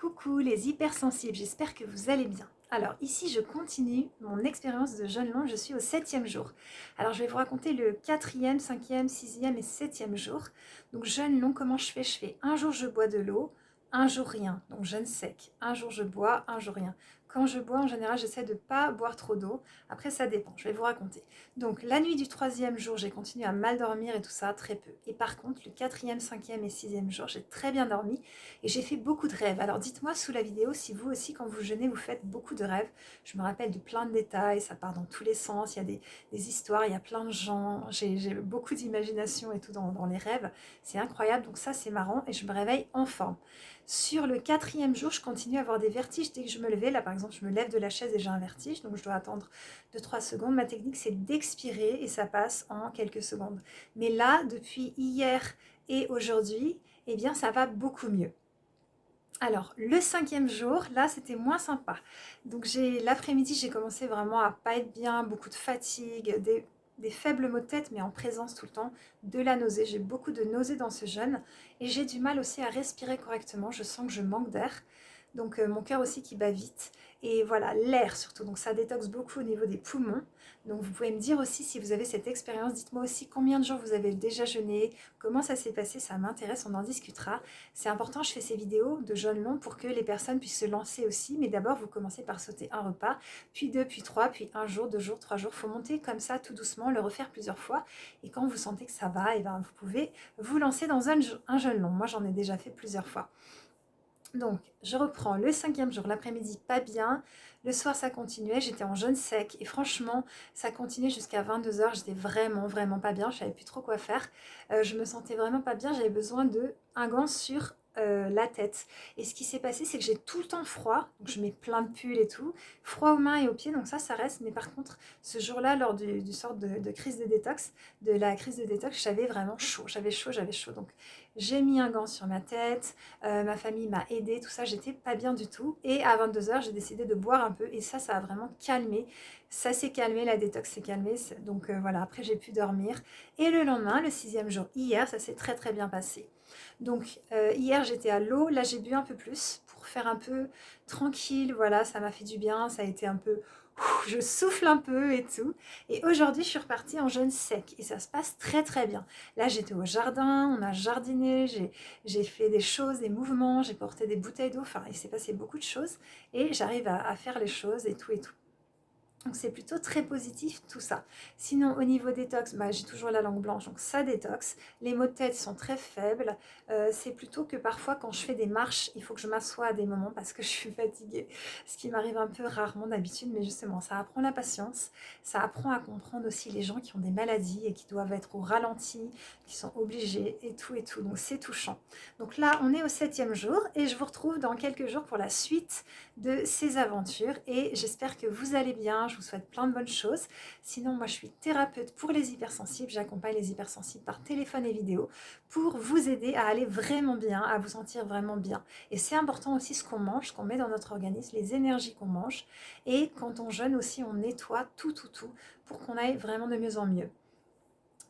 Coucou les hypersensibles, j'espère que vous allez bien. Alors ici je continue mon expérience de jeûne long, je suis au 7e jour. Alors je vais vous raconter le 4e, 5e, 6e et 7e jour. Donc jeûne long, comment je fais? Je fais un jour je bois de l'eau, un jour rien, donc jeûne sec. Un jour je bois, un jour rien. Quand je bois en général j'essaie de ne pas boire trop d'eau, après ça dépend, je vais vous raconter. Donc la nuit du 3e jour j'ai continué à mal dormir et tout ça, très peu. Et par contre le 4e, 5e et 6e jour j'ai très bien dormi. Et j'ai fait beaucoup de rêves. Alors dites-moi sous la vidéo si vous aussi, quand vous jeûnez, vous faites beaucoup de rêves. Je me rappelle de plein de détails, ça part dans tous les sens. Il y a des histoires, il y a plein de gens. J'ai beaucoup d'imagination et tout dans les rêves. C'est incroyable, donc ça c'est marrant et je me réveille en forme. Sur le 4e jour, je continue à avoir des vertiges dès que je me levais. Là par exemple, je me lève de la chaise et j'ai un vertige, donc je dois attendre 2-3 secondes. Ma technique c'est d'expirer et ça passe en quelques secondes. Mais là, depuis hier et aujourd'hui, eh bien ça va beaucoup mieux. Alors, le 5e jour, là, c'était moins sympa. Donc, l'après-midi, j'ai commencé vraiment à pas être bien, beaucoup de fatigue, des faibles maux de tête, mais en présence tout le temps, de la nausée. J'ai beaucoup de nausées dans ce jeûne et j'ai du mal aussi à respirer correctement. Je sens que je manque d'air. Donc, mon cœur aussi qui bat vite. Et voilà, l'air surtout. Donc, ça détoxe beaucoup au niveau des poumons. Donc, vous pouvez me dire aussi si vous avez cette expérience. Dites-moi aussi combien de jours vous avez déjà jeûné, comment ça s'est passé, ça m'intéresse, on en discutera. C'est important, je fais ces vidéos de jeûne long pour que les personnes puissent se lancer aussi. Mais d'abord, vous commencez par sauter un repas, puis deux, puis trois, puis un jour, 2 jours, 3 jours. Il faut monter comme ça tout doucement, le refaire plusieurs fois. Et quand vous sentez que ça va, et ben, vous pouvez vous lancer dans un jeûne long. Moi, j'en ai déjà fait plusieurs fois. Donc, je reprends le 5e jour, l'après-midi pas bien, le soir ça continuait, j'étais en jeûne sec et franchement ça continuait jusqu'à 22 h, j'étais vraiment pas bien, je savais plus trop quoi faire, je me sentais vraiment pas bien, j'avais besoin de un gant sur la tête. Et ce qui s'est passé c'est que j'ai tout le temps froid, donc je mets plein de pulls et tout, froid aux mains et aux pieds, donc ça reste, mais par contre ce jour-là lors du sort de crise de détox, de la crise de détox, j'avais vraiment chaud, j'avais chaud, donc j'ai mis un gant sur ma tête, ma famille m'a aidée, tout ça, j'étais pas bien du tout. Et à 22 h, j'ai décidé de boire un peu et ça a vraiment calmé. Ça s'est calmé, la détox s'est calmée. Donc voilà, après j'ai pu dormir. Et le lendemain, le 6e jour, hier, ça s'est très bien passé. Donc hier j'étais à l'eau, là j'ai bu un peu plus pour faire un peu tranquille, voilà, ça m'a fait du bien, ça a été un peu, je souffle un peu et tout. Et aujourd'hui je suis repartie en jeûne sec et ça se passe très bien. Là j'étais au jardin, on a jardiné, j'ai fait des choses, des mouvements, j'ai porté des bouteilles d'eau, enfin il s'est passé beaucoup de choses et j'arrive à faire les choses et tout et tout. Donc c'est plutôt très positif tout ça. Sinon au niveau détox, j'ai toujours la langue blanche, donc ça détox. Les maux de tête sont très faibles. C'est plutôt que parfois quand je fais des marches, il faut que je m'assoie à des moments parce que je suis fatiguée. Ce qui m'arrive un peu rarement d'habitude, mais justement ça apprend la patience. Ça apprend à comprendre aussi les gens qui ont des maladies et qui doivent être au ralenti, qui sont obligés et tout et tout. Donc c'est touchant. Donc là on est au 7e jour et je vous retrouve dans quelques jours pour la suite de ces aventures et j'espère que vous allez bien, je vous souhaite plein de bonnes choses. Sinon moi je suis thérapeute pour les hypersensibles, j'accompagne les hypersensibles par téléphone et vidéo pour vous aider à aller vraiment bien, à vous sentir vraiment bien. Et c'est important aussi ce qu'on mange, ce qu'on met dans notre organisme, les énergies qu'on mange, et quand on jeûne aussi on nettoie tout pour qu'on aille vraiment de mieux en mieux.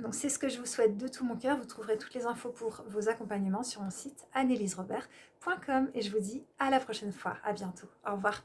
Donc c'est ce que je vous souhaite de tout mon cœur. Vous trouverez toutes les infos pour vos accompagnements sur mon site anneliserobert.com et je vous dis à la prochaine fois. À bientôt. Au revoir.